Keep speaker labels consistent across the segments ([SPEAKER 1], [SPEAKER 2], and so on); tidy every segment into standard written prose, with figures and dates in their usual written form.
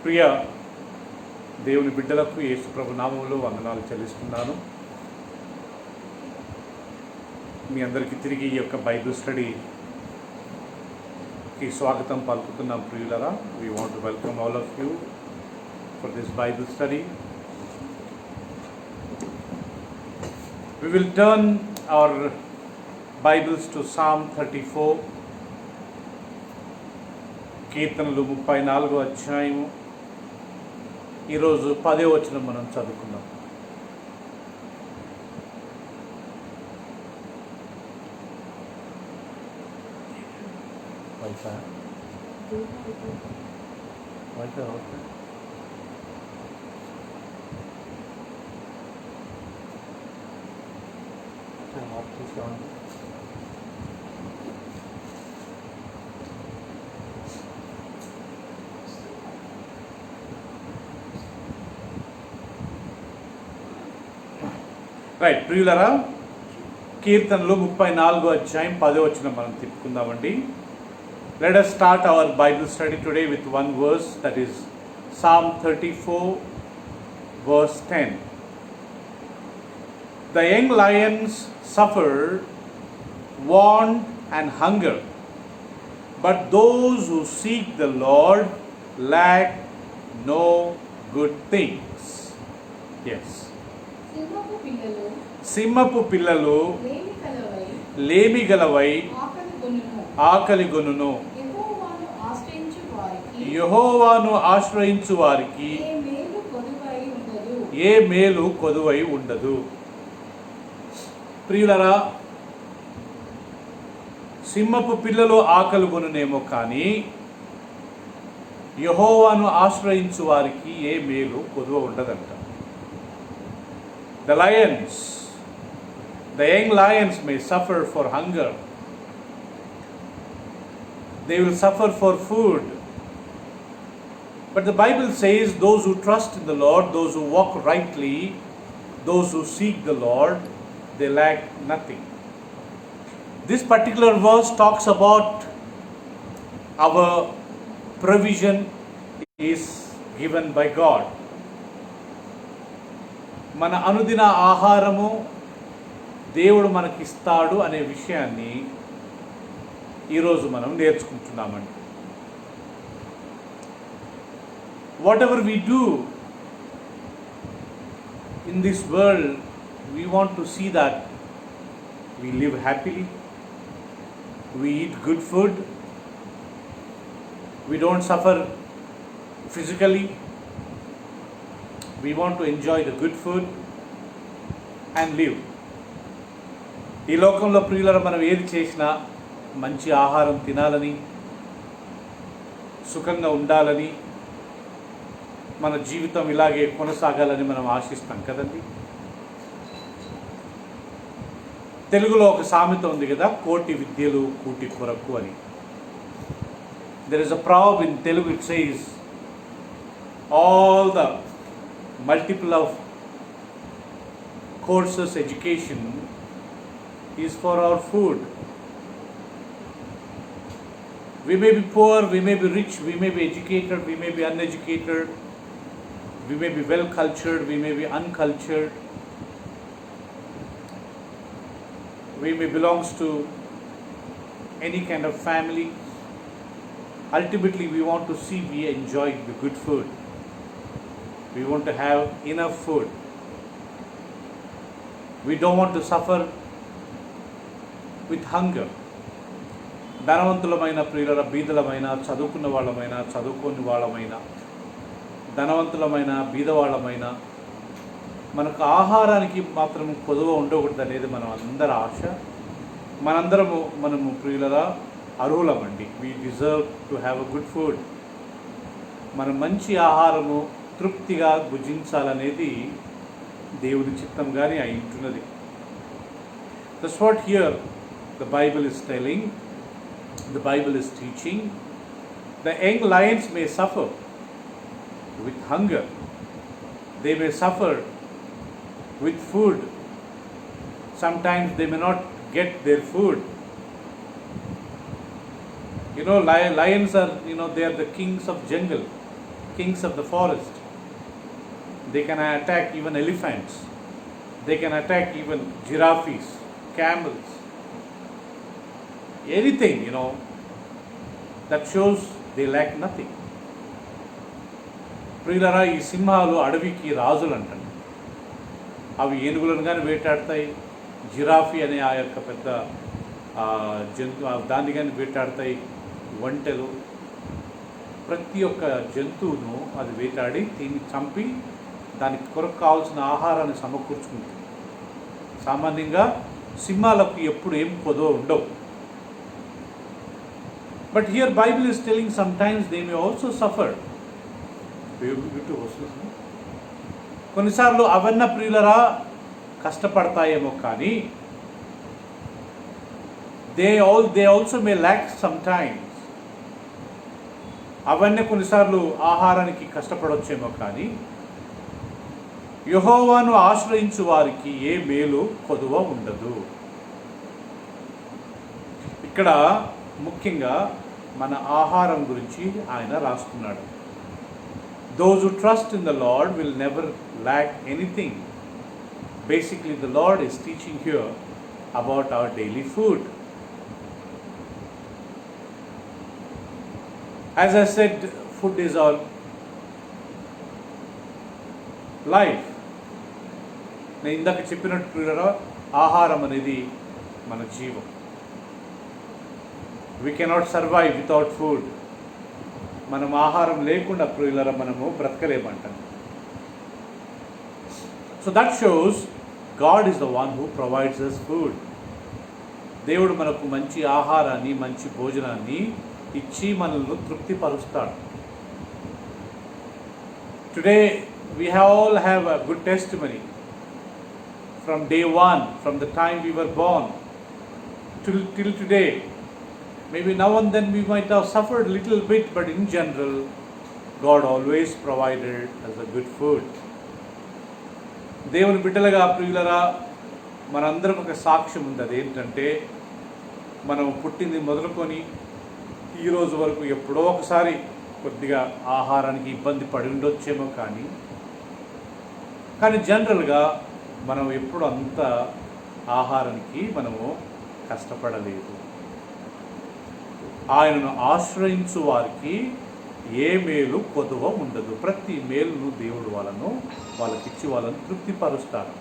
[SPEAKER 1] ప్రియ దేవుని బిడ్డలకు యేసు ప్రభు నామములో వందనాలు చెల్లిస్తున్నాను. మీ అందరికీ తిరిగి ఈ యొక్క బైబిల్ స్టడీకి స్వాగతం పలుకుతున్నాం. ప్రియులరా, we want to welcome all of you for this Bible study. We will turn our Bibles to Psalm 34, కీర్తనలు 34వ అధ్యాయము. ఈరోజు 10వ వచనం మనం చదువుకుందాం. రైట్, ప్రియులరా, కీర్తనలు 34వ అధ్యాయం 10వ వచనం మనం తిప్పుకుందామండి. Let us start our Bible study today with one verse, that is Psalm 34 verse 10. The young lions suffer want and hunger, but those who seek the Lord lack no good things. Yes. సింహపు పిల్లలు లేమిగలవై ఆకలిగొనును, యెహోవాను ఆశ్రయించు వారికి ఏ మేలు కొదువై ఉండదు. ప్రియులరా, సింహపు పిల్లలు ఆకలిగొనునేమో కానీ యెహోవాను ఆశ్రయించు వారికి ఏ మేలు కొదువ ఉండదంట. The young lions may suffer for hunger. They will suffer for food. But the Bible says those who trust in the Lord, those who walk rightly, those who seek the Lord, they lack nothing. This particular verse talks about our provision is given by God. మన అనుదిన ఆహారము దేవుడు మనకిస్తాడు అనే విషయాన్ని ఈరోజు మనం నేర్చుకుంటున్నామండి. Whatever we do in this world, we want to see that we live happily, we eat good food, we don't suffer physically. We want to enjoy the good food and live. ఈ లోకంలో ప్రియులరా, మనం ఏది చేసినా మంచి ఆహారం తినాలని, సుఖంగా ఉండాలని, మన జీవితం ఇలాగే కొనసాగాలని మనం ఆశిస్తాం కదండి. తెలుగులో ఒక సామెత ఉంది కదా, కోటి విద్యలు కూటి కొరకు అని. There is a proverb in Telugu, it says all the multiple of courses education is for our food. We may be poor, we may be rich, we may be educated, we may be uneducated, we may be well cultured, we may be uncultured, we may belongs to any kind of family. Ultimately, we want to see we enjoy the good food. We want to have enough food. We don't want to suffer with hunger. ధనవంతులమైన ప్రియుల, బీదలమైన, చదువుకున్న వాళ్ళమైన, చదువుకోని వాళ్ళమైన, ధనవంతులమైన, బీదవాళ్ళమైన, మనకు ఆహారానికి మాత్రం కొదువ ఉండకూడదు అనేది మనం అందరి ఆశ. మనము ప్రియులరా అర్హులమండి. We deserve to have a good food. మనం మంచి ఆహారము తృప్తిగా భుజించాలనేది దేవుని చిత్తంగానే అయి ఉంటున్నది. That's what here the Bible is telling, the Bible is teaching. The young lions may suffer with hunger, they may suffer with food. Sometimes they may not get their food. Lions are, they are the kings of jungle. kings of the forest. They can attack even elephants. They can attack even giraffes, camels. Anything, that shows they lack nothing. ప్రియులరా, ఈ సింహాలు అడవికి రాజులు అంటారు. అవి ఏనుగులను కానీ వేటాడతాయి. Giraffe అనే ఆ యొక్క పెద్ద జంతువు దాన్ని కానీ వేటాడతాయి. ఒంటెలు, ప్రతి ఒక్క జంతువును అది వేటాడి దీన్ని చంపి దానికి కొరకు కావాల్సిన ఆహారాన్ని సమకూర్చుకుంటుంది. సామాన్యంగా సింహాలకు ఎప్పుడు ఏం కొదవ ఉండవు. But here Bible is telling some times they may also suffer. కొన్నిసార్లు అవన్న ప్రియులరా కష్టపడతాయేమో, కానీ they also may lakh some times. అవన్నీ కొన్నిసార్లు ఆహారానికి కష్టపడవచ్చేమో, కానీ యెహోవాను ఆశ్రయించు వారికి ఏ మేలు కొదువ ఉండదు. ఇక్కడ ముఖ్యంగా మన ఆహారం గురించి ఆయన రాస్తున్నాడు. Those who trust in the Lord will never lack anything. Basically, the Lord is teaching here about our daily food. As I said, food is our life. నేను ఇందాక చెప్పినట్టు ఆహారం అనేది మన జీవం. We cannot survive without food. మనం ఆహారం లేకుండా ప్రియులరా మనము బ్రతకలేమంటాం. So that shows God is the one who provides us food. దేవుడు మనకు మంచి ఆహారాన్ని, మంచి భోజనాన్ని ఇచ్చి మనల్ని తృప్తిపరుస్తాడు. Today we all have a good testimony from day one, from the time we were born till today. Maybe now and then we might have suffered a little bit, but in general, God always provided us a good food. దేవుని బిడ్డలుగా ప్రియులరా, మనందరం ఒక సాక్ష్యం ఉంది. అదేంటంటే, మనం పుట్టింది మొదలుకొని ఈరోజు వరకు ఎప్పుడో ఒకసారి కొద్దిగా ఆహారానికి ఇబ్బంది పడి ఉండొచ్చేమో, కానీ జనరల్గా మనం ఎప్పుడు అంత ఆహారానికి మనము కష్టపడలేదు. ఆయనను ఆశ్రయించు వారికి ఏ మేలు కొదువ ఉండదు. ప్రతి మేలును దేవుడు వాళ్ళకిచ్చి వాళ్ళను తృప్తిపరుస్తారు.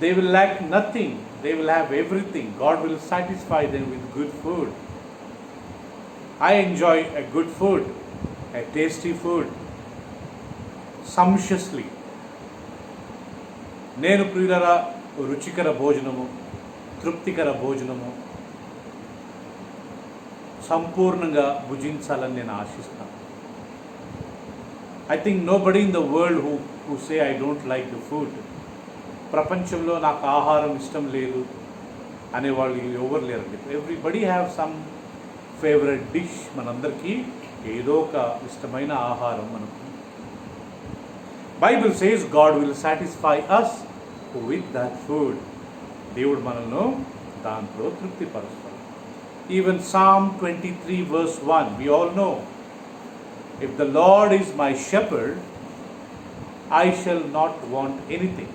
[SPEAKER 1] They will lack nothing. They will have everything. God will satisfy them with good food. I enjoy a good food, a tasty food, sumptuously. నేను ప్రియులరా రుచికర భోజనము, తృప్తికర భోజనము సంపూర్ణంగా భుజించాలని నేను ఆశిస్తాను. I think nobody in the world who say I don't like the food. ప్రపంచంలో నాకు ఆహారం ఇష్టం లేదు అనేవాళ్ళు ఎవరు లేరండి. Everybody have some favourite dish. మనందరికీ ఏదో ఒక ఇష్టమైన ఆహారం మనకు. Bible says God will satisfy us with that food. దేవుడు మనల్ని దాంట్లో తృప్తిపరుస్తాడు. Even Psalm 23 verse 1, we all know, if the Lord is my shepherd, I shall not want anything.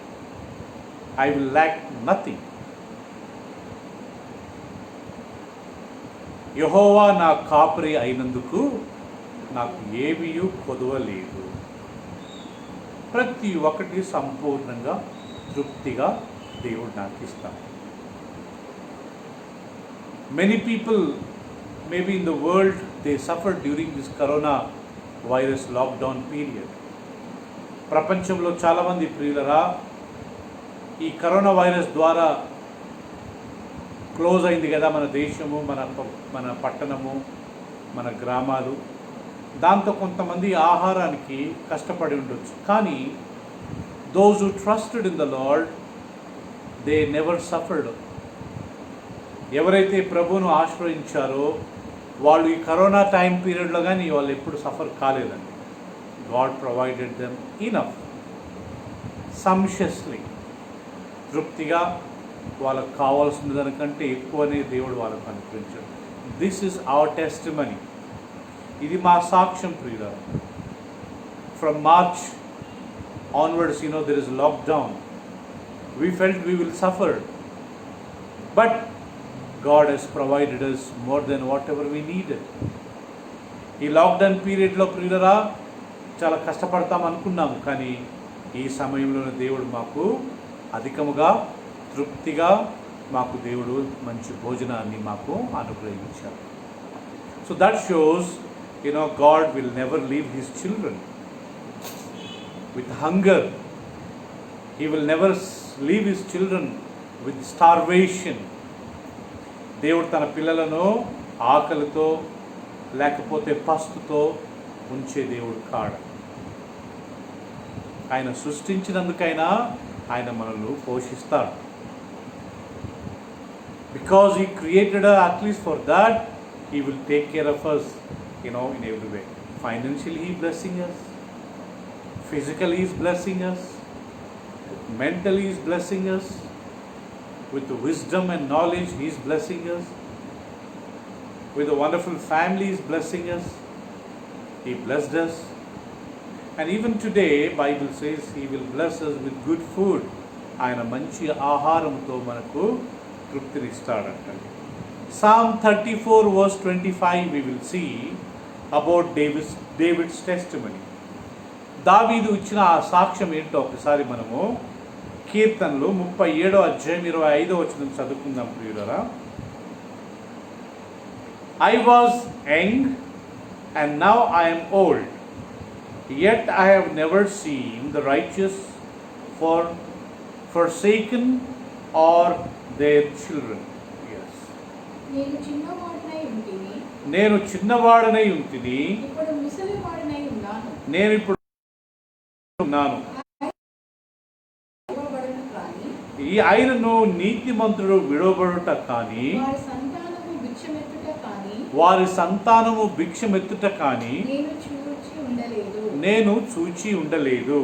[SPEAKER 1] I will lack nothing. యెహోవా నా కాపరి అయినందుకు నాకు ఏమీయూ కొదువ లేదు. ప్రతి ఒక్కటి సంపూర్ణంగా తృప్తిగా దేవుడు నాకు ఇస్తాడు. Many people maybe in the world, they suffered during this coronavirus lockdown period. ప్రపంచంలో చాలామంది ప్రియులరా ఈ కరోనా వైరస్ ద్వారా క్లోజ్ అయింది కదా మన దేశము, మన పట్టణము, మన గ్రామాలు. దాంతో కొంతమంది ఆహారానికి కష్టపడి ఉండొచ్చు. కానీ those who trusted in the Lord, they never suffered. ఎవరైతే ప్రభువును ఆశ్రయించారో వాళ్ళు ఈ కరోనా టైం పీరియడ్లో కానీ వాళ్ళు ఎప్పుడు సఫర్ కాలేదండి. గాడ్ ప్రొవైడెడ్ దెమ్ ఇనఫ్, సంషియస్లీ, తృప్తిగా వాళ్ళకు కావాల్సిన దానికంటే ఎక్కువనే దేవుడు వాళ్ళకు అనుగ్రహించాడు. This is our testimony. ఇది మా సాక్ష్యం ప్రియుల. From March onwards, there is lockdown. We felt we will suffer, but God has provided us more than whatever we needed. ఈ లాక్డౌన్ పీరియడ్లో ప్రియులరా చాలా కష్టపడతాం అనుకున్నాము, కానీ ఈ సమయంలోనే దేవుడు మాకు అధికముగా తృప్తిగా మాకు దేవుడు మంచి భోజనాన్ని మాకు అనుగ్రహించారు. So that shows God will never leave his children with hunger. He will never leave his children with starvation. దేవుడు తన పిల్లలను ఆకలితో లేకపోతే పస్తుతో ఉంచే దేవుడు కాడు. ఆయన సృష్టించినందుకైనా ఆయన మనల్ని పోషిస్తాడు. Because he created us, at least for that he will take care of us in every way. Financially he is blessing us, physically he is blessing us, mentally he is blessing us, with wisdom and knowledge he is blessing us, with a wonderful family he is blessing us. He blessed us, and even today Bible says he will bless us with good food. ఆయన మంచి ఆహారంతో మనకు తృప్తినిస్తాడంటండి. Psalm 34 verse 25 we will see about David's testimony. దావీదు ఇచ్చిన ఆ సాక్ష్యం ఏంటో ఒకసారి మనము కీర్తనలు 37వ అధ్యాయం 25వ వచనం చదువుకుందాం ప్రియులారా. I was young and now I am old, yet I have never seen the righteous forsaken or their children. Yes. నేను చిన్నవాడనై ఉంటిని, నేను ఇప్పుడు ఉన్నాను. ఈ ఆయనను నీతిమంతుడు విడవబడుట కానీ వారి సంతానము భిక్షమెత్తుట కానీ నేను చూచి ఉండలేదు.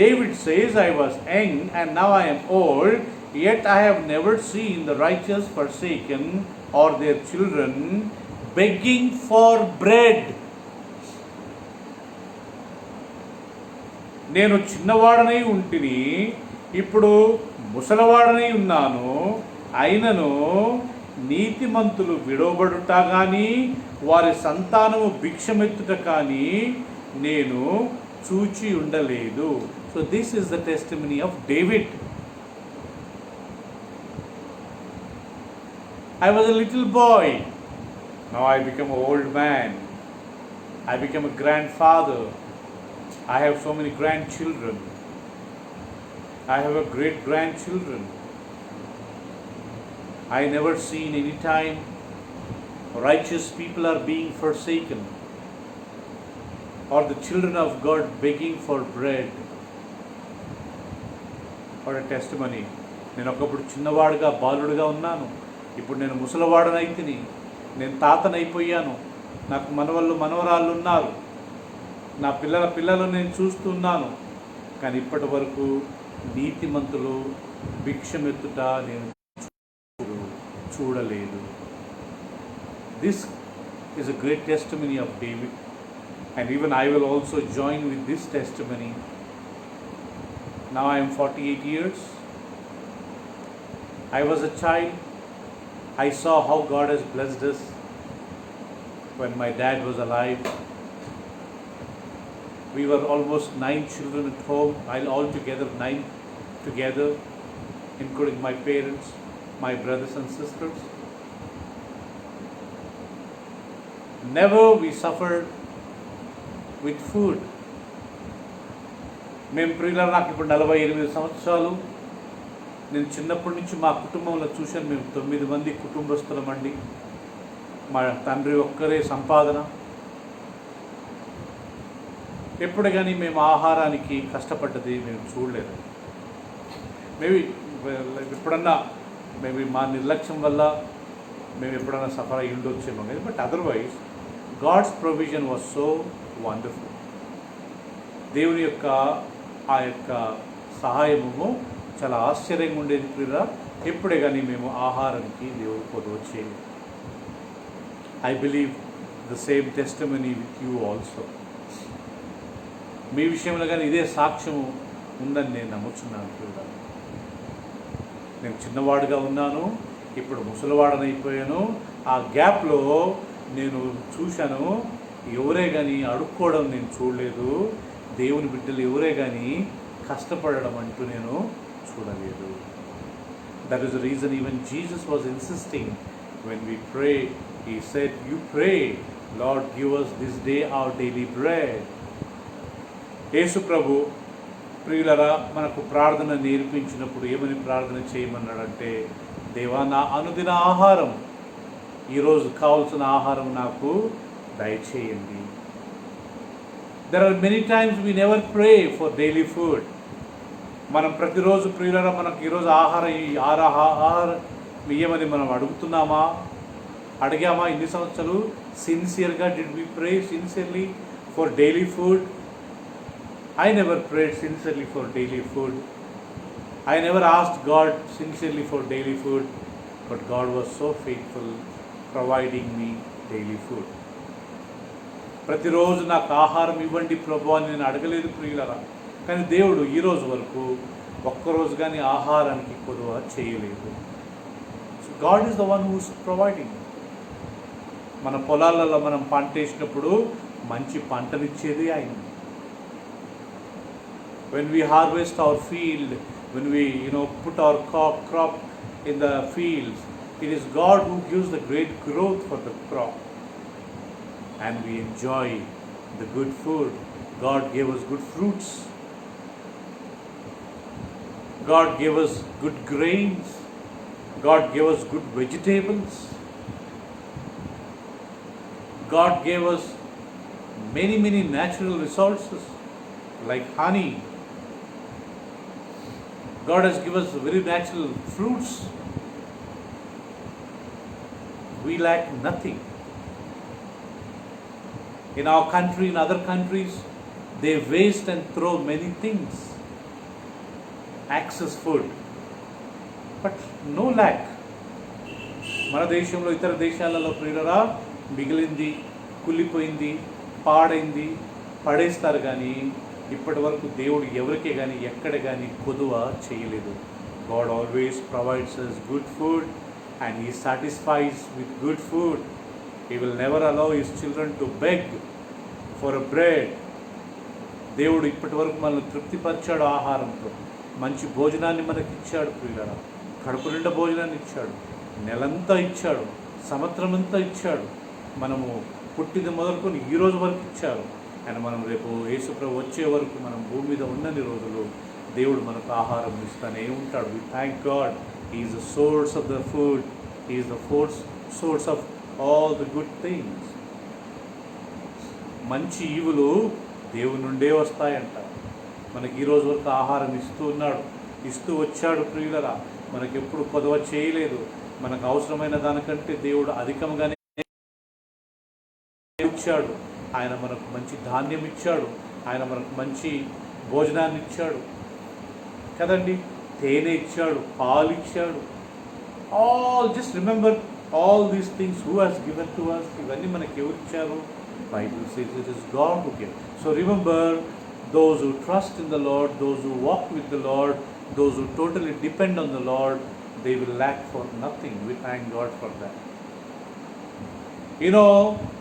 [SPEAKER 1] David says, I was young and now I am old, yet I have never seen the righteous forsaken or their children begging for bread. నేను చిన్నవాడనై ఉంటిని, ఇప్పుడు ముసలవాడనై ఉన్నాను. అయినను నీతిమంతులు విడవబడుట కానీ వారి సంతానము భిక్షమెత్తుట కానీ నేను చూచి ఉండలేదు. So this is the testimony of David. I was a little boy, now I become an old man. I become a grandfather. I have so many grandchildren. I have a great grandchildren. I never seen any time righteous people are being forsaken or the children of God begging for bread. What a testimony. నేను ఒకప్పుడు చిన్నవాడుగా బాలుడుగా ఉన్నాను, ఇప్పుడు నేను ముసలివాడనైతిని, నేను తాతనైపోయాను, నాకు మనవళ్ళు మనవరాళ్ళు ఉన్నారు, నా పిల్లలను నేను చూస్తున్నాను, కానీ ఇప్పటి వరకు నీతిమంతులు భిక్షమెత్తుట నేను చూడలేదు. This is a great testimony of David, and even I will also join with this testimony. Now I am 48 years. I was a child. I saw how God has blessed us when my dad was alive. We were almost 9 children at home, all together 9 together, including my parents, my brothers and sisters. Never we suffered with food. మేము ప్రియుల నాకు ఇప్పుడు 48 సంవత్సరాలు. నేను చిన్నప్పటి నుంచి మా కుటుంబంలో చూశాను. మేము 9 మంది కుటుంబస్తులమండి. మా తండ్రి ఒక్కరే సంపాదన. ఎప్పుడు కానీ మేము ఆహారానికి కష్టపడ్డది మేము చూడలేదు. మేబీ ఎప్పుడన్నా మా నిర్లక్ష్యం వల్ల మేము ఎప్పుడన్నా సఫర్ అయ్యి ఉండొచ్చేమో, but otherwise God's provision was so wonderful. దేవుని యొక్క ఆ యొక్క సహాయము చాలా ఆశ్చర్యంగా ఉండేది ప్రియురా. ఎప్పుడే కానీ మేము ఆహారానికి దేవుడు పొదవ చేయలేదు. I believe the same testimony with you also. మీ విషయంలో కానీ ఇదే సాక్ష్యం ఉందని నేను నమ్ముచున్నాను కూడా. నేను చిన్నవాడుగా ఉన్నాను, ఇప్పుడు ముసలివాడనైపోయాను. ఆ గ్యాప్లో నేను చూశాను, ఎవరే కానీ అడుక్కోవడం నేను చూడలేదు, దేవుని బిడ్డలు ఎవరే కానీ కష్టపడడం అంటూ నేను చూడలేదు. That is the reason even Jesus was insisting when we pray, he said, you pray, lord give us this day our daily bread. Yesu ప్రభు ప్రియులరా మనకు ప్రార్థన నేర్పించినప్పుడు ఏమని ప్రార్థన చేయమన్నాడంటే, దేవా నా అనుదిన ఆహారం, ఈరోజు కావాల్సిన ఆహారం నాకు దయచేయండి. There are many times we never pray for daily food. మనం ప్రతిరోజు ప్రియులరా మనకు ఈరోజు ఆహారం ఇయ్యమని మనం అడుగుతున్నామా? అడిగామా? ఇన్ని సంవత్సరాలు సిన్సియర్గా did we pray sincerely for daily food? I never prayed sincerely for daily food. I never asked God sincerely for daily food, but God was so faithful providing me daily food. ప్రతిరోజు నాకు ఆహారం ఇవ్వండి ప్రభు అని నేను అడగలేదు ప్రియులరా, కానీ దేవుడు ఈరోజు వరకు ఒక్కరోజు కానీ ఆహారానికి కొదువ చేయలేదు. So God is the one who's providing. మన పొలాలలో మనం పంట వేసినప్పుడు మంచి పంటనిచ్చేది ఆయన. When we harvest our field, when we put our crop in the fields, it is God who gives the great growth for the crop, and we enjoy the good food. God gave us good fruits, God gave us good grains, God gave us good vegetables, God gave us many natural resources like honey. God has given us very natural fruits. We lack nothing. In our country, in other countries, they waste and throw many things. Excess food, but no lack. మన దేశంలో ఇతర దేశాలలో ప్రియులరా మిగిలింది, కుళ్ళిపోయింది, పాడైంది పడేస్తారు, కానీ ఇప్పటి వరకు దేవుడు ఎవరికే కానీ ఎక్కడ కానీ కొదువ చేయలేదు. God always provides us good food and he satisfies with good food. He will never allow his children to beg for a bread. దేవుడు ఇప్పటి వరకు మనల్ని తృప్తిపరిచాడు ఆహారంతో. మంచి భోజనాన్ని మనకి ఇచ్చాడు ప్రియులారా, కడుపు నిండా భోజనాన్ని ఇచ్చాడు, నెలంతా ఇచ్చాడు, సంవత్సరమంతా ఇచ్చాడు, మనము పుట్టింది మొదలుకొని ఈ రోజు వరకు ఇచ్చారు. అండ్ మనం రేపు యేసుప్రభు వచ్చే వరకు మనం భూమి మీద ఉన్నన్ని రోజులు దేవుడు మనకు ఆహారం ఇస్తూనే ఉంటాడు. We thank God. He is the source of the food, he is the source of all the good things. మంచి ఈవులు దేవుని నుండే వస్తాయంట. మనకి ఈరోజు వరకు ఆహారం ఇస్తూ వచ్చాడు ప్రియులరా. మనకెప్పుడు కొదవ చేయలేదు. మనకు అవసరమైన దానికంటే దేవుడు అధికంగానే ఇచ్చాడు. ఆయన మనకు మంచి ధాన్యం ఇచ్చాడు, ఆయన మనకు మంచి భోజనాన్ని ఇచ్చాడు కదండి, తేనె ఇచ్చాడు, పాలు ఇచ్చాడు. Just remember all these things who has given to us. ఇవన్నీ మనకి ఎవరు ఇచ్చారు? Bible says it is God who give. So remember, those who trust in the Lord, those who walk with the Lord, those who totally depend on the Lord, they will lack for nothing. We thank God for that.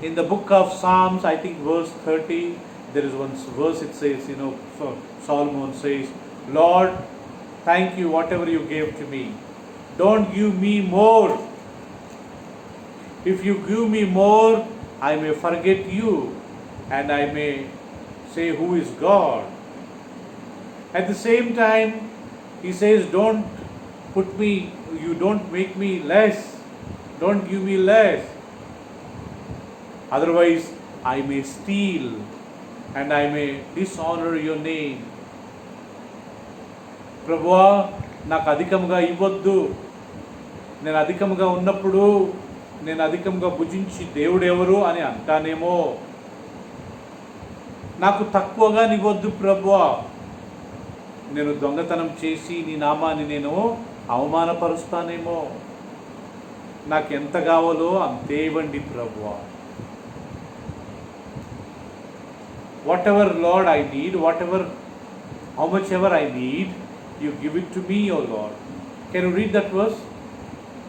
[SPEAKER 1] In the book of Psalms, I think verse 30, there is one verse it says, Solomon says, Lord, thank you whatever you gave to me. Don't give me more. If you give me more, I may forget you and I may say who is God. At the same time, he says, don't make me less. Don't give me less. Otherwise, I may steal and I may dishonor your name. ప్రభువా, నాకు అధికంగా ఇవ్వద్దు. నేను అధికంగా ఉన్నప్పుడు నేను అధికంగా భుజించి దేవుడు ఎవరు అని అంటానేమో. నాకు తక్కువగా ఇవ్వద్దు ప్రభువా. నేను దొంగతనం చేసి నీ నామాన్ని నేను అవమానపరుస్తానేమో. నాకు ఎంత కావాలో అంతే ఇవ్వండి ప్రభువా. whatever Lord I need, how much ever I need, you give it to me, O Lord. Can you read that verse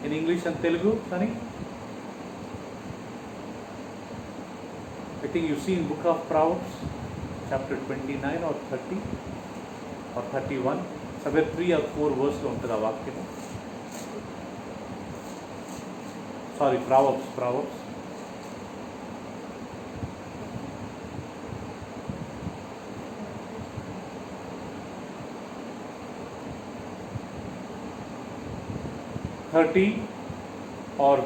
[SPEAKER 1] in English and Telugu, Sunny? I think you see in book of Proverbs, chapter 29 or 30 or 31, somewhere 3 or 4 verses ఉంటుంది ఆ వాక్యం. Sorry, Proverbs. or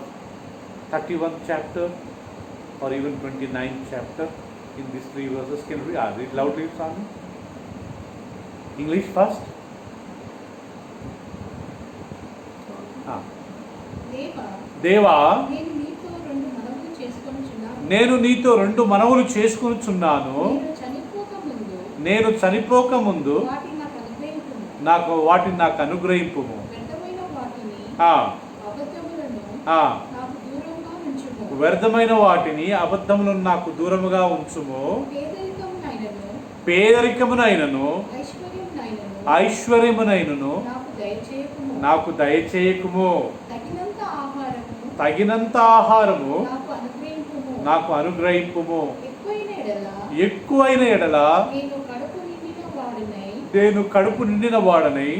[SPEAKER 1] 31th chapter or even 29th chapter in these 3 verses. Can we read loudly, Swami? English first. దేవా, నేను నీతో 2 మనవులు చేసుకొనుచున్నాను. నేను చనిపోక ముందు నాకు వాటిని నాకు అనుగ్రహింపుము. వ్యర్థమైన వాటిని అబద్ధములను నాకు దూరముగా ఉంచుము. పేదరికమునైనను ఐశ్వర్యమునైనను నాకు దయచేయకుము. తగినంత ఆహారము నాకు అనుగ్రహింపుము. ఎక్కువైన ఎడల నేను కడుపు నిండిన వాడనై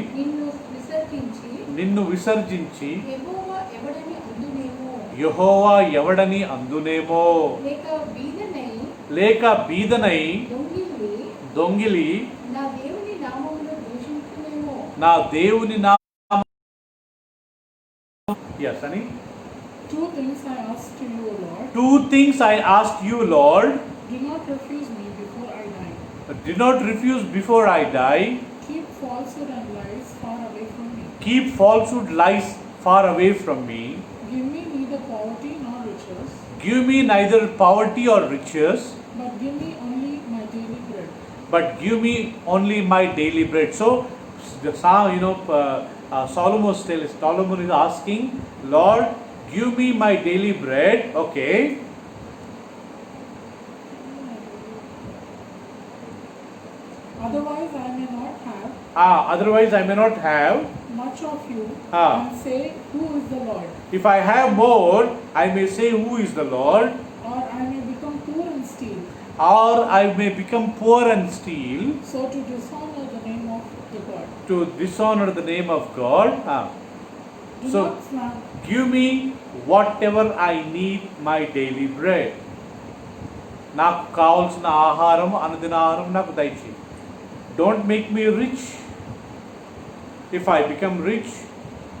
[SPEAKER 1] నిన్ను విసర్జించి యెహోవా ఎవడని అందునేమో. లేక బీదనై దొంగిలి నా దేవుని నామమును. Yes, Sunny?
[SPEAKER 2] 2 things I asked you, Lord.
[SPEAKER 1] 2 things I asked you, Lord.
[SPEAKER 2] Do not refuse me before I die.
[SPEAKER 1] Do not refuse before I die.
[SPEAKER 2] Keep falsehood and lies far away from me.
[SPEAKER 1] Keep falsehood lies far away from me.
[SPEAKER 2] Give me neither poverty nor riches.
[SPEAKER 1] Give me neither poverty or riches.
[SPEAKER 2] But give me only my daily bread.
[SPEAKER 1] But give me only my daily bread. So, the psalm, Solomon is asking, Lord, give me my daily bread. Okay.
[SPEAKER 2] Otherwise I may not have much of you and say, who is the Lord?
[SPEAKER 1] If I have more, I may say, who is the Lord?
[SPEAKER 2] Or I may become poor and steal.
[SPEAKER 1] So
[SPEAKER 2] to dishonor the name of the God.
[SPEAKER 1] To dishonor the name of God. So give me whatever I need, my daily bread. నాకు కావాల్సిన ఆహారం, అనుదిన ఆహారం నాకు దయచేయి. Don't make me rich. If I become rich,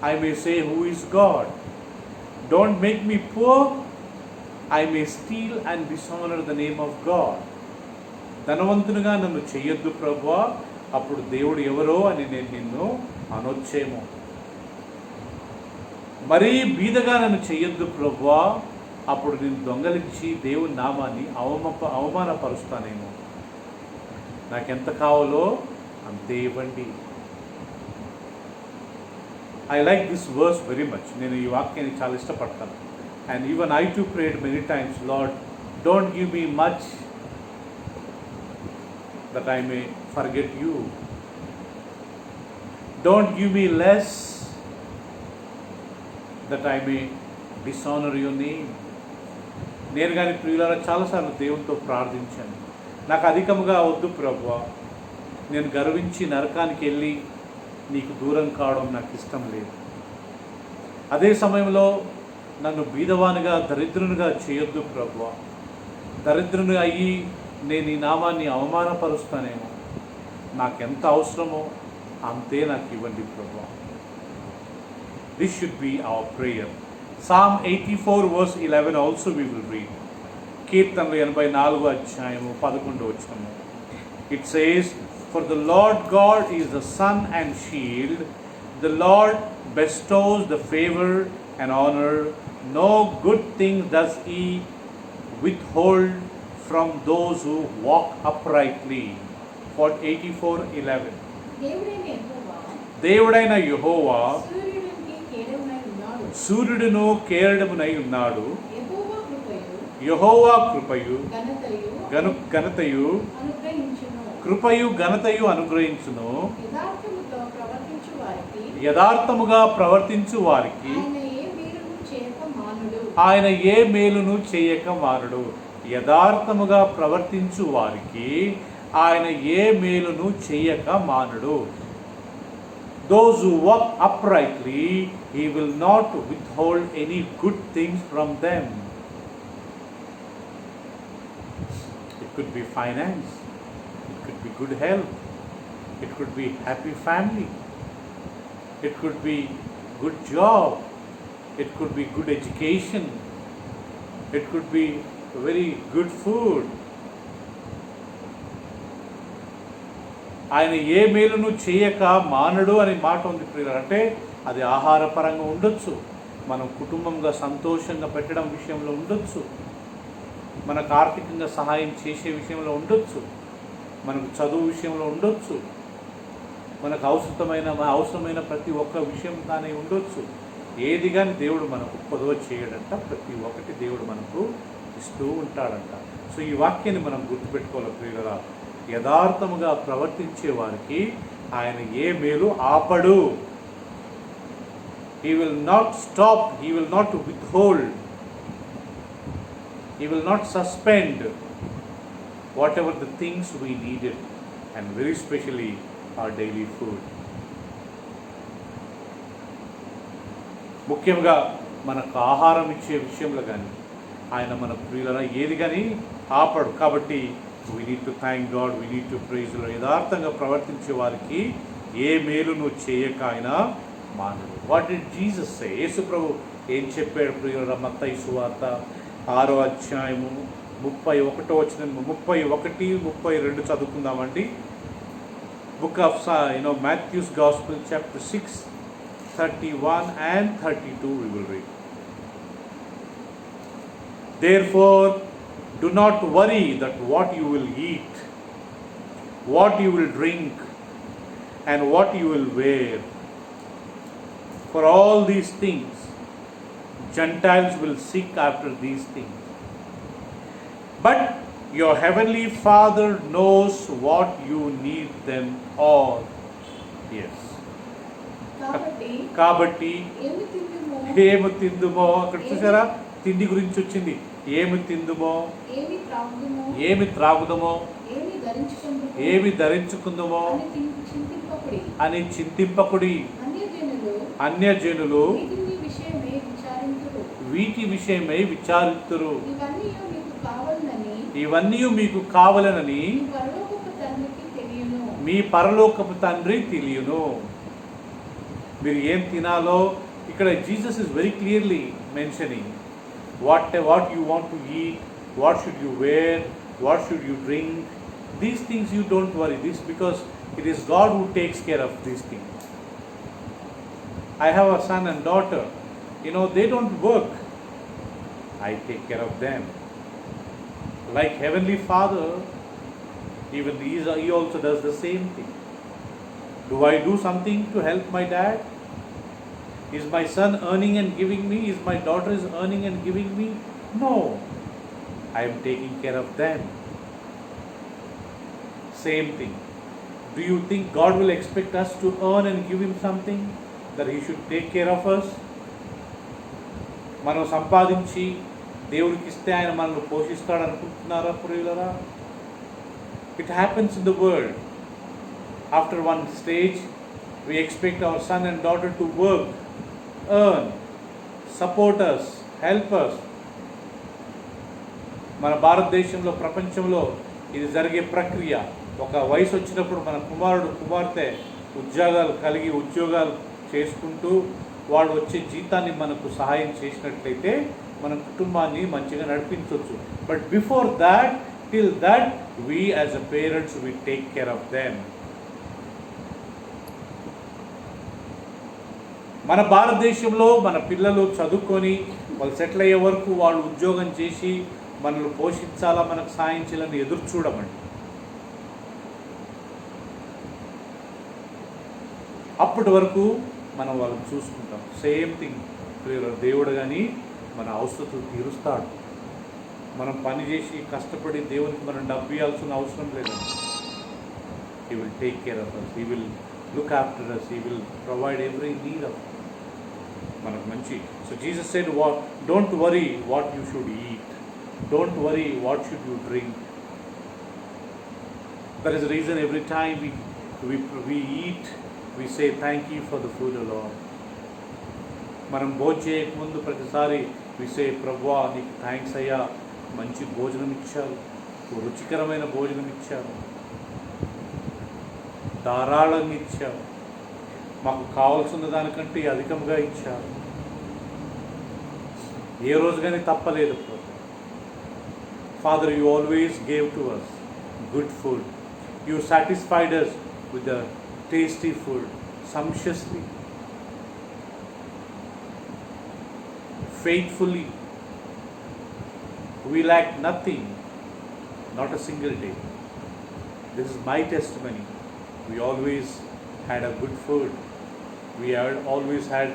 [SPEAKER 1] I may say, who is God? Don't make me poor. I may steal and dishonor the name of God. ధనవంతునిగా నన్ను చెయ్యొద్దు ప్రభువా, అప్పుడు దేవుడు ఎవరో అని నేను నిన్ను అనొచ్చేమో. మరీ బీదగా నన్ను చెయ్యొద్దు ప్రభువా, అప్పుడు నేను దొంగలించి దేవుని నామాన్ని అవమానపరుస్తానేమో. నాకెంత కావాలో అంతే ఇవ్వండి. I like this verse very much. నేను ఈ వాక్యాన్ని చాలా ఇష్టపడతాను. And even I too prayed many times, Lord, don't give me much that I may forget you. Don't give me less that I may dishonor your name. నేను కానీ ప్రియులారా చాలాసార్లు దేవునితో ప్రార్థించాను, నాకు అధికముగా వద్దు ప్రభువా, నేను గర్వించి నరకానికి వెళ్ళి నీకు దూరం కావడం నాకు ఇష్టం లేదు. అదే సమయంలో నన్ను బీదవానిగా దరిద్రునిగా చేయొద్దు ప్రభువా, దరిద్రుని అయ్యి నేను ఈ నామాన్ని అవమానపరుస్తానేమో. నాకెంత అవసరమో అంతే నాకు ఇవ్వండి ప్రభువా. This should be our prayer. Psalm 84 verse 11 also we will read. కీర్తనలు 84 అధ్యాయము 11 వచనము. It says, for the Lord God is the sun and shield. The Lord bestows the favor and honor. No good thing does he withhold from those who walk uprightly. For 84:11. దేవుడైన యెహోవా సూర్యుడును కేడమునై ఉన్నాడు. యెహోవా కృపయు
[SPEAKER 2] ఘనతయు
[SPEAKER 1] ఘనతయు
[SPEAKER 2] అనుగ్రహించును.
[SPEAKER 1] కృపయు ఘనతయు అనుగ్రహించును.
[SPEAKER 2] యథార్థముతో ప్రవర్తించు వారికి
[SPEAKER 1] యథార్థముగా ప్రవర్తించు వారికి
[SPEAKER 2] ఆయన ఏ మేలును చేయక
[SPEAKER 1] ఆయన ఏ మేలును చేయక
[SPEAKER 2] మానుడు.
[SPEAKER 1] మానడు. యథార్థముగా ప్రవర్తించు వారికి ఆయన ఏ మేలును చేయక మానడు. Those who walk uprightly, he will not withhold any good things from them. It could be finance, it could be good health, it could be happy family, it could be good job, it could be good education, it could be very good food. ఆయన ఏ మేలును చేయక మానడు అనే మాట ఉంది ప్రియులారా. అంటే అది ఆహారపరంగా ఉండొచ్చు, మనం కుటుంబంగా సంతోషంగా పెట్టడం విషయంలో ఉండొచ్చు, మనకు ఆర్థికంగా సహాయం చేసే విషయంలో ఉండొచ్చు, మనకు చదువు విషయంలో ఉండొచ్చు, మనకు అవసరమైన ప్రతి ఒక్క విషయం కానీ ఉండొచ్చు. ఏది కానీ దేవుడు మనకు పొదవ చేయడంట, ప్రతి ఒక్కటి దేవుడు మనకు ఇస్తూ ఉంటాడంట. సో ఈ వాక్యాన్ని మనం గుర్తుపెట్టుకోవాలి ప్రియులారా. యథార్థముగా ప్రవర్తించే వారికి ఆయన ఏ మేలు ఆపడు. He will not stop, he will not withhold, he will not suspend whatever the things we needed, and very specially our daily food. ముఖ్యంగా మనకు ఆహారం ఇచ్చే విషయంలో కానీ ఆయన మన ప్రియులన ఏది కానీ ఆపడు. కాబట్టి we need to thank God, we need to praise the Lord. యథార్థంగా ప్రవర్తించే వారికి ఏ మేలును చేయక ఆయన మానడు. What did Jesus say? Yesu ప్రభు ఏం చెప్పాడు ప్రియులారా? మత్తయి సువార్త 6వ అధ్యాయము 31వ వచనం, 31, 32 చదువుకుందామండి. Book of Matthew's Gospel, chapter 6, 31 and 32 we will read. Therefore, do not worry that what you will eat, what you will drink, and what you will wear. For all these things, Gentiles will seek after these things. But your heavenly Father knows what you need them all. Yes. కాబట్టి ఏమి తిందుమో, అక్కడ చూసారా తిండి గురించి వచ్చింది. ఏమి తిందుమో, ఏమి త్రాగుదమో, ఏమి ధరించుకుందుమో అని చింతింపకుడి. అన్యజనులు వీటి విషయమై విచారితురు. ఇవన్నీ మీకు కావాలనని మీ పరలోకపు తండ్రి తెలియను. మీరు ఏం తినాలో ఇక్కడ Jesus is very clearly mentioning what you want to eat, what should you wear, what should you drink. These things you don't worry, this because it is God who takes care of these things. I have a son and daughter, they don't work, I take care of them. Like Heavenly Father, even he also does the same thing. Do I do something to help my dad? Is my son earning and giving me? Is my daughter is earning and giving me? No. I am taking care of them. Same thing. Do you think God will expect us to earn and give him something? That he should take care of us? మనం సంపాదించి దేవుడికి ఇస్తే ఆయన మనల్ని పోషిస్తాడు అనుకుంటున్నారా ప్రియులారా? It happens in the world. After one stage, we expect our son and daughter to work, earn, support us, help us. మన భారతదేశంలో, ప్రపంచంలో ఇది జరిగే ప్రక్రియ. ఒక వయసు వచ్చినప్పుడు మన కుమారుడు కుమార్తె ఉద్యోగాలు చేసుకుంటూ వాడు వచ్చే జీతాన్ని మనకు సహాయం చేసినట్లయితే మన కుటుంబాన్ని మంచిగా నడిపించవచ్చు. But before that, till that, we as a parents, we take care of them. మన భారతదేశంలో మన పిల్లలు చదువుకొని వాళ్ళు సెటిల్ అయ్యే వరకు వాళ్ళు ఉద్యోగం చేసి మనల్ని పోషించాలా, మనకు సాయం చేయాలని ఎదురు చూడమండి. అప్పటి వరకు మనం వాళ్ళని చూసుకుంటాం. సేమ్ థింగ్ దేవుడు కానీ మన అవసరతలు తీరుస్తాడు. మనం పని చేసి కష్టపడి దేవునికి మనం డబ్బు ఇవ్వాల్సిన అవసరం లేదండి. He will take care of us. He will look after us. He will provide every need of us. మనకు మంచి. So Jesus said, don't worry what you should eat. Don't worry what should you drink. That is the reason every time we eat, we say thank you for the food, O Lord. మనం భోజనం చేయకముందు ప్రతిసారి we say, ప్రభువా నీకు thanks అయ్యా, మంచి భోజనం ఇచ్చారు, రుచికరమైన భోజనం ఇచ్చారు, ధారాళంగా ఇచ్చారు, మాకు కావాల్సిన దానికంటే అధికంగా ఇచ్చారు, ఏ రోజు కానీ తప్పలేదు. Father, you always gave to us good food. You satisfied us with the tasty food, sumptuously, faithfully. We lacked nothing, not a single day. This is my testimony. We always had a good food. We had always had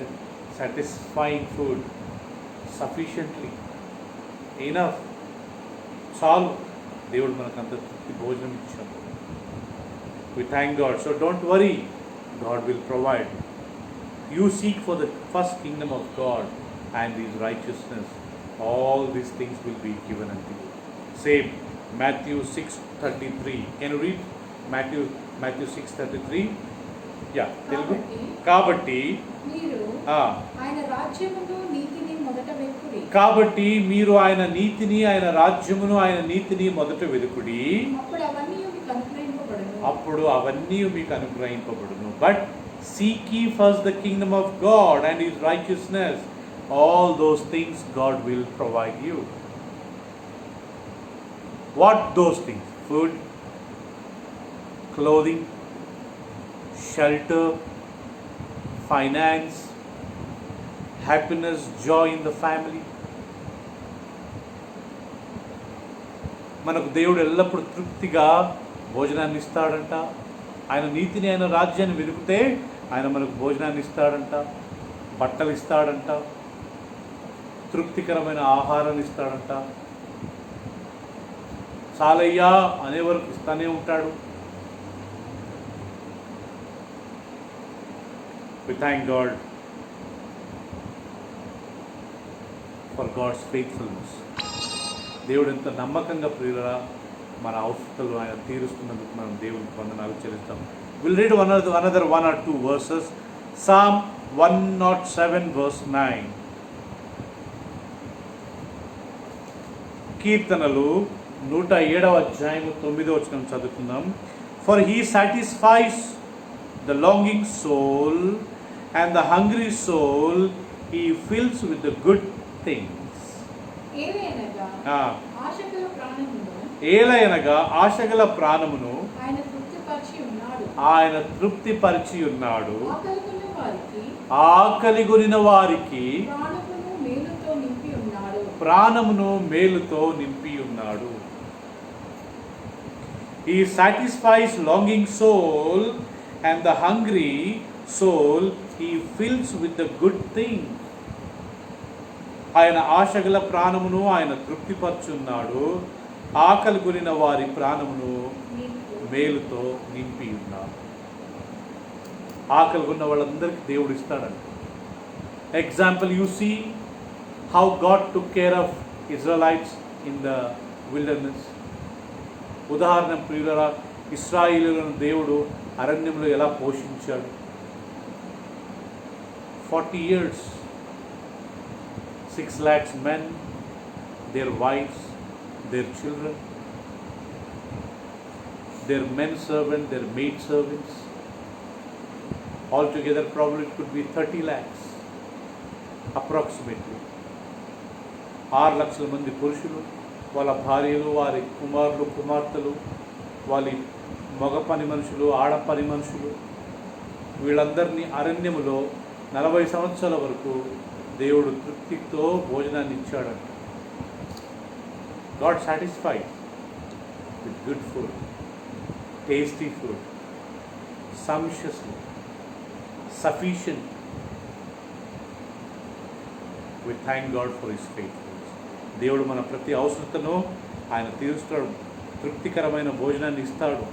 [SPEAKER 1] satisfying food, sufficiently, enough. చాలు, దేవుడు మనకు అంత తృప్తి భోజనం ఇచ్చాడు. We thank God. So don't worry, God will provide. You seek for the first kingdom of God and His righteousness. All these things will be given unto you. Same, Matthew 6:33. Can you read Matthew 6:33? Yeah, Telugu. కాబట్టి
[SPEAKER 2] మీరు ఆయన రాజ్యమును నీతిని మొదట వెతుకుడి.
[SPEAKER 1] కాబట్టి మీరు ఆయన నీతిని, ఆయన రాజ్యమును, ఆయన నీతిని మొదట వెతుకుడి. అప్పుడు అవన్నీ మీకు అనుగ్రహింపబడును. But seek ye first the kingdom of God and His righteousness. All those things God will provide you. What those things? Food, clothing, shelter, finance, happiness, joy in the family. మనకు దేవుడు ఎల్లప్పుడూ తృప్తిగా భోజనాన్ని ఇస్తాడంట. ఆయన నీతిని, ఆయన రాజ్యాన్ని వెతికితే ఆయన మనకు భోజనాన్ని ఇస్తాడంట, బట్టలు ఇస్తాడంట, తృప్తికరమైన ఆహారాన్ని ఇస్తాడంట. చాలయ్యా అనే వరకు ఇస్తానే ఉంటాడు. We thank God for God's faithfulness. దేవుడు ఎంత నమ్మకంగా ప్రియులరా మన అవసరాలు ఆయన తీరుస్తున్నందుకు మనం దేవునికి వందనాలు చెల్లిస్తాం. We'll read another one or two verses. Psalm 107 verse 9. కీర్తనలు 107వ అధ్యాయము 9వ వచనం చదువుకుందాం. For He satisfies the longing soul and the hungry soul He fills with the good things. ఏలయనగా ఆశగల ప్రాణమును ఆయన తృప్తిపరిచి ఉన్నాడు. ఆకలిగొనిన వారికి ప్రాణమును మేలుతో నింపి ఉన్నాడు. He satisfies longing soul and the hungry soul He fills with the good thing. ఆయన ఆశగల ప్రాణమును ఆయన తృప్తిపరచున్నాడు. ఆకలి కొనిన వారి ప్రాణమును మేలుతో నింపి ఉన్నాడు. ఆకలి కొన్న వాళ్ళందరికీ దేవుడు ఇస్తాడంట. Example, you see how God took care of Israelites in the wilderness. ఉదాహరణ ప్రియులరా, ఇశ్రాయేలులను దేవుడు అరణ్యంలో ఎలా పోషించాడు. 40 years, 6 lakhs men, their wives, their children, their men servants, their maid servants. Altogether probably it could be 30 lakhs approximately. 6 లక్షల మంది పురుషులు, వాళ్ళ భార్యలు, వారి కుమారులు, కుమార్తెలు, వాళ్ళ మగ పని మనుషులు, ఆడ పని మనుషులు, వీళ్ళందరినీ అరణ్యములో 40 సంవత్సరాల వరకు దేవుడు తృప్తితో భోజనాన్ని ఇచ్చాడంట. God satisfied with good food, tasty food, sumptuously, sufficient. We thank God for His faithfulness. దేవుడు మన ప్రతి అవసరతను ఆయన తీరుస్తాడు. తృప్తికరమైన భోజనాన్ని ఇస్తాడు.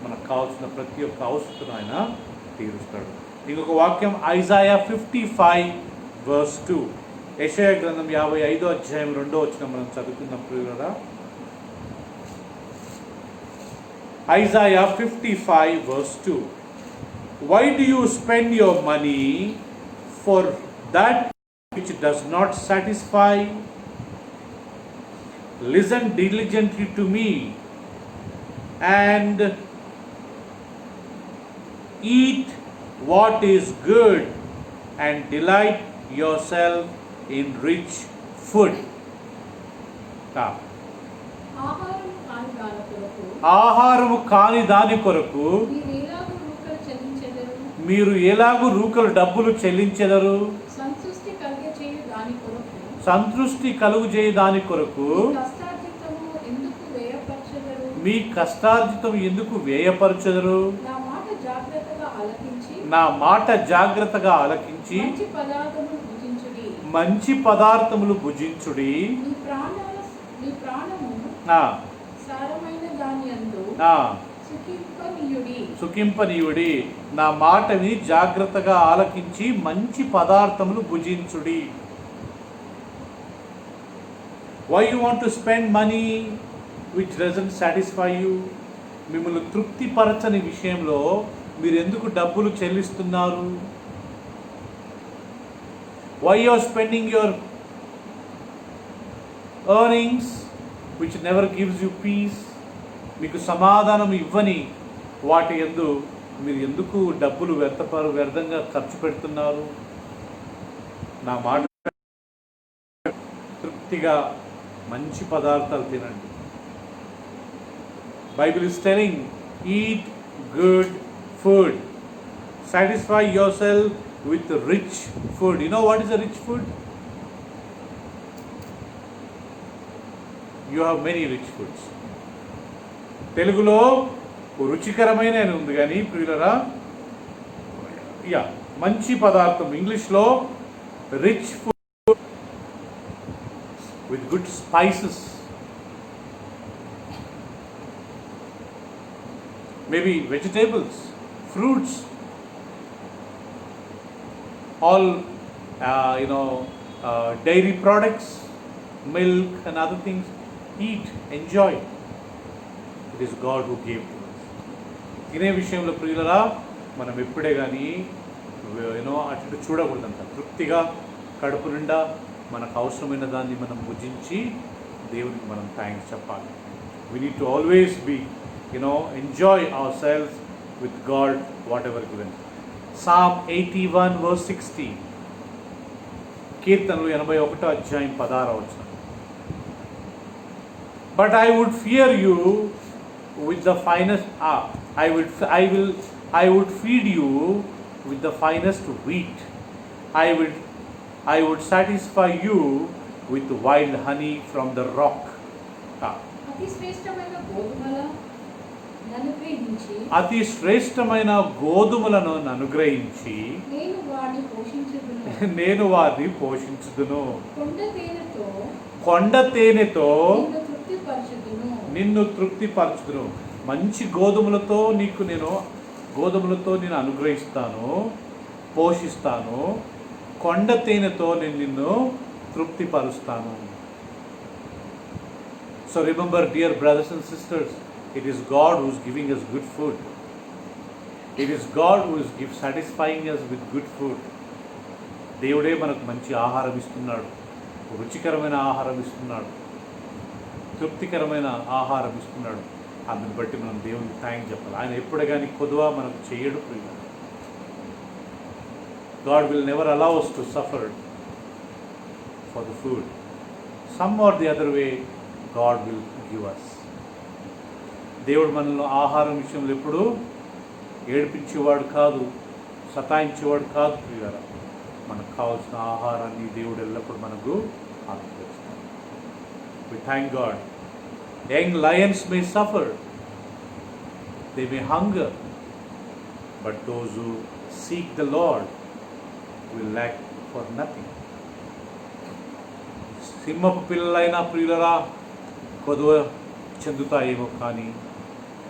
[SPEAKER 1] మనకు కావాల్సిన ప్రతి ఒక్క అవసరతను ఆయన తీరుస్తాడు. ఇంకొక వాక్యం ఐజాయా 55:2. యెషయా గ్రంథం 55వ అధ్యాయం 2వ వచనం మనం చదువుకున్నప్పుడు కదా, Isaiah 55:2. Why do you spend your money for that which does not satisfy? Listen diligently to me and eat what is good and delight yourself in rich food.
[SPEAKER 2] ఆహారము కాని దాని కొరకు
[SPEAKER 1] ఆహారము కాని దాని కొరకు
[SPEAKER 2] మీరెలాగూ రూకలు చెల్లించెదరు.
[SPEAKER 1] మీరు ఎలాగూ రూకలు డబ్బులు చెల్లించెదరు.
[SPEAKER 2] సంతృష్టి కలిగచేయు దాని కొరకు
[SPEAKER 1] సంతృష్టి కలుగు చేయ దాని కొరకు
[SPEAKER 2] కష్టార్జితము ఎందుకు వ్యయపరచెదరు.
[SPEAKER 1] మీ కష్టార్జితం ఎందుకు వ్యయపరచెదరు.
[SPEAKER 2] నా మాట జాగ్రత్తగా ఆలకించి
[SPEAKER 1] నా మాట జాగ్రత్తగా ఆలకించి
[SPEAKER 2] మంచి పదార్థములు భుజించుడి.
[SPEAKER 1] మంచి పదార్థములు భుజించుడి.
[SPEAKER 2] మీ ప్రాణము
[SPEAKER 1] ఆ,
[SPEAKER 2] సారమైన దాని యందు
[SPEAKER 1] ఆ,
[SPEAKER 2] సుఖింపనీయుడి.
[SPEAKER 1] నా మాటని జాగ్రత్తగా ఆలకించి మంచి పదార్థములు భుజించుడి. Why you want to spend money which doesn't satisfy you? మిమ్మల్ని తృప్తిపరచని విషయంలో మీరు ఎందుకు డబ్బులు చెల్లిస్తున్నారు? Why you are spending your earnings which never gives you peace? మీకు సమాధానం ఇవ్వని వాటి యందు మీరు ఎందుకు డబ్బులు వ్యర్థంగా ఖర్చు పెడుతున్నారు? నా మాట తృప్తిగా మంచి పదార్థాలు తినండి. Bible is telling, eat good food, satisfy your self with rich food. You know what is a rich food? You have many rich foods. తెలుగులో రుచికరమైన అని ఉంది కానీ ప్రియులరా, మంచి పదార్థం. ఇంగ్లీష్లో rich food with good spices, maybe vegetables, fruits, all dairy products, milk and other things. Eat, enjoy. It is God who gave to us. తినే విషయంలో ప్రియులరా మనం ఎప్పుడే కానీ అటు చూడకూడదంట. తృప్తిగా కడుపు నిండా మనకు అవసరమైన దాన్ని మనం భుజించి దేవునికి మనం థ్యాంక్స్ చెప్పాలి. We need to always be enjoy ourselves with God whatever given. Psalm 81:16. కీర్తనలు 81వ అధ్యాయం 16వ వచనం. But I would fear you with the finest. I would feed you with the finest wheat. I would satisfy you with wild honey from the rock.
[SPEAKER 2] అతి శ్రేష్టమైన
[SPEAKER 1] అతి శ్రేష్టమైన గోధుమలను అనుగ్రహించి నేను వారిని పోషించుదును. కొండ తేనెతో నిన్ను తృప్తిపరచుదును. మంచి గోధుమలతో నేను అనుగ్రహిస్తాను, పోషిస్తాను. కొండ తేనెతో నేను నిన్ను తృప్తిపరుస్తాను. So remember, dear brothers and sisters, it is God who is giving us good food. It is God who is satisfying us with good food. దేవుడే మనకు మంచి ఆహారం ఇస్తున్నాడు, రుచికరమైన ఆహారం ఇస్తున్నాడు, తృప్తికరమైన ఆహారం ఇస్తున్నాడు. అందుని బట్టి మనం దేవునికి థ్యాంక్స్ చెప్పాలి. ఆయన ఎప్పుడే కానీ కొద్దువ మనకు చేయడు. God will never allow us to suffer for the food. Some or the other way God will give us. దేవుడు మనల్ని ఆహారం విషయంలో ఎప్పుడు ఏడిపించేవాడు కాదు, సతాయించేవాడు కాదు. ప్రియులారా, మనకు కావాల్సిన ఆహారాన్ని దేవుడు ఎల్లప్పుడూ మనకు అనుగ్రహిస్తాడు. We thank God. Young lions may suffer, they may hunger, but those who seek the Lord will lack for nothing. సింహపు పిల్లలైన ప్రియులరా కొదువ చెందుతాయేమో, కానీ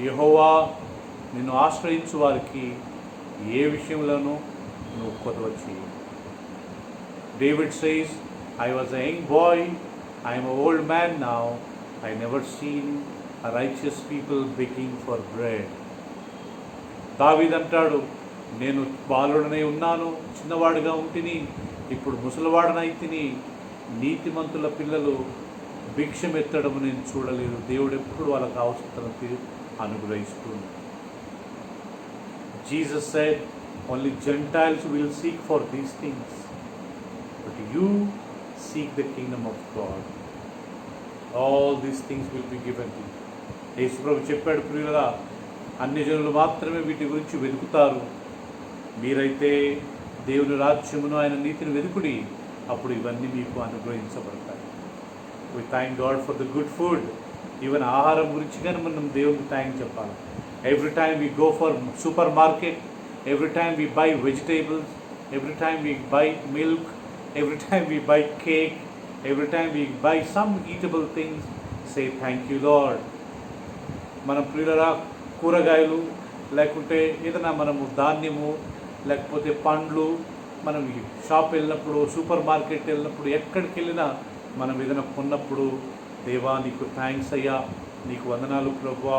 [SPEAKER 1] యెహోవా నిన్ను ఆశ్రయించు వారికి ఏ విషయంలోనూ నువ్వు కొదువ చేయి. David says, I was a young boy, I am an old man now, I never seen a righteous people begging for bread. దావీదు అంటాడు, నేను బాలుడనై ఉన్నాను, చిన్నవాడుగా ఉంటిని, ఇప్పుడు ముసలివాడనైతిని, నీతిమంతుల పిల్లలు భిక్షమెత్తడం నేను చూడలేదు. దేవుడు ఎప్పుడు వాళ్ళకి అవసరతను అనుగ్రహిస్తుంది. Jesus said, only Gentiles will seek for these things, but you seek the kingdom of God. All these things will be given to you. యేసు ప్రభు చెప్పాడు, ప్రియులరా అన్యజనులు మాత్రమే వీటి గురించి వెతుకుతారు, మీరైతే దేవుని రాజ్యమును ఆయన నీతిని వెతుకుడి, అప్పుడు ఇవన్నీ మీకు అనుగ్రహించబడతాయి. We thank God for the good food. Even ఆహారం గురించి కానీ మనం దేవునికి థ్యాంక్ చెప్పాలి. Every time we go for supermarket, every time we buy vegetables, every time we buy milk, every time we buy cake, every time we buy some eatable things, say thank you Lord. మనం ప్రియులరా కూరగాయలు లేకుంటే ఏదైనా మనము ధాన్యము లేకపోతే పండ్లు మనం షాప్ వెళ్ళినప్పుడు, సూపర్ మార్కెట్ వెళ్ళినప్పుడు, ఎక్కడికి వెళ్ళినా మనం ఏదైనా కొన్నప్పుడు, దేవా నీకు థ్యాంక్స్ అయ్యా, నీకు వందనాలు ప్రభువా,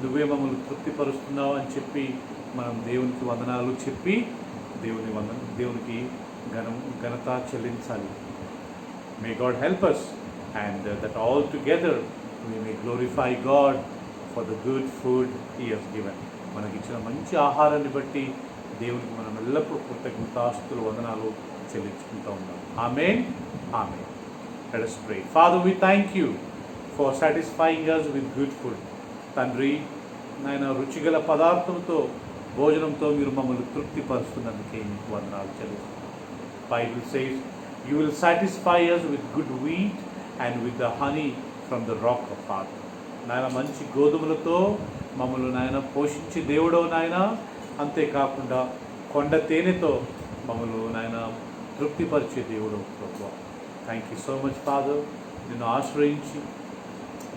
[SPEAKER 1] నువ్వే మమ్మల్ని తృప్తిపరుస్తున్నావు అని చెప్పి మనం దేవునికి వందనాలు చెప్పి దేవునికి ఘనత చెల్లించాలి. May God help us and that all together we may glorify God for the good food he has given. మనకి ఇచ్చిన మంచి ఆహారాన్ని బట్టి దేవునికి మనం ఎల్లప్పుడూ కృతజ్ఞతాస్తులు వందనాలు చెల్లించుకుంటూ ఉన్నాం. ఆమేన్, ఆమేన్. Let us pray. Father, we thank you for satisfying us with good food. తండ్రి, నాయన రుచిగల పదార్థంతో భోజనంతో మీరు మమ్మల్ని తృప్తిపరుస్తున్నందుకే మీకు వందనాలు చెల్లిస్తున్నాం. Bible says you will satisfy us with good wheat and with the honey from the rock of heart. నాయన మంచి గోధుమలతో మమ్మల్ని నాయన పోషించి దేవుడో నాయన, అంతేకాకుండా కొండ తేనెతో మమ్మల్ని నాయన తృప్తిపరిచే దేవుడు ప్రభువా. Thank you so much father. నిన్ను ఆశ్రయించి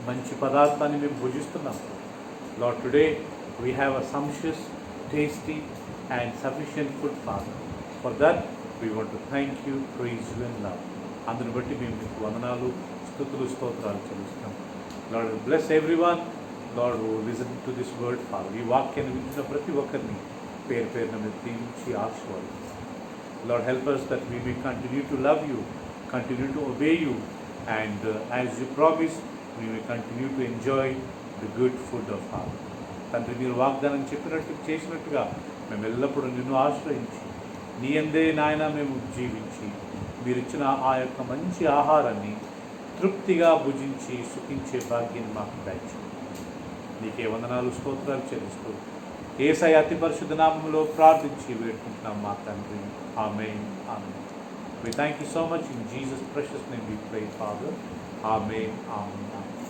[SPEAKER 1] మంచి పదార్థాన్ని మేము భుజిస్తున్నాం. Lord, today we have a sumptuous, tasty and sufficient food father. For that we want to thank you, praise you and love. అందుని బట్టి మేము మీకు వందనాలు, స్తుతులు, స్తోత్రాలు చెల్లిస్తాం. Lord, bless every one, lord, who listen to this word father. ఈ వాక్యాన్ని వింటున్న ప్రతి ఒక్కరిని పేరు పేరున మీరు దీవించి ఆశీర్వదించండి. Lord, help us that we may continue to love you, continue to obey you, and as you promised, we may continue to enjoy the good food of Father. తండ్రి, మీరు వాగ్దానం చేసినట్టుగా మేము ఎల్లప్పుడూ నిన్ను ఆశ్రయించి నీ యందే నాయన మేము జీవించి మీరు ఇచ్చిన ఆ యొక్క మంచి ఆహారాన్ని తృప్తిగా భుజించి సుఖించే భాగ్యాన్ని మాకు దయచేయండి. నీకే వందనాలు, స్తోత్రాలు చెల్లిస్తూ యేసయ్య అతి పరిశుద్ధ నామములో ప్రార్థించి వేడుకుంటున్నాం మా తండ్రి. ఆమేన్, ఆమేన్. We thank you so much. In Jesus' precious name we pray, Father. Amen, amen, amen.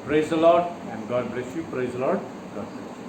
[SPEAKER 1] Praise the Lord and God bless you. Praise the Lord. God bless you.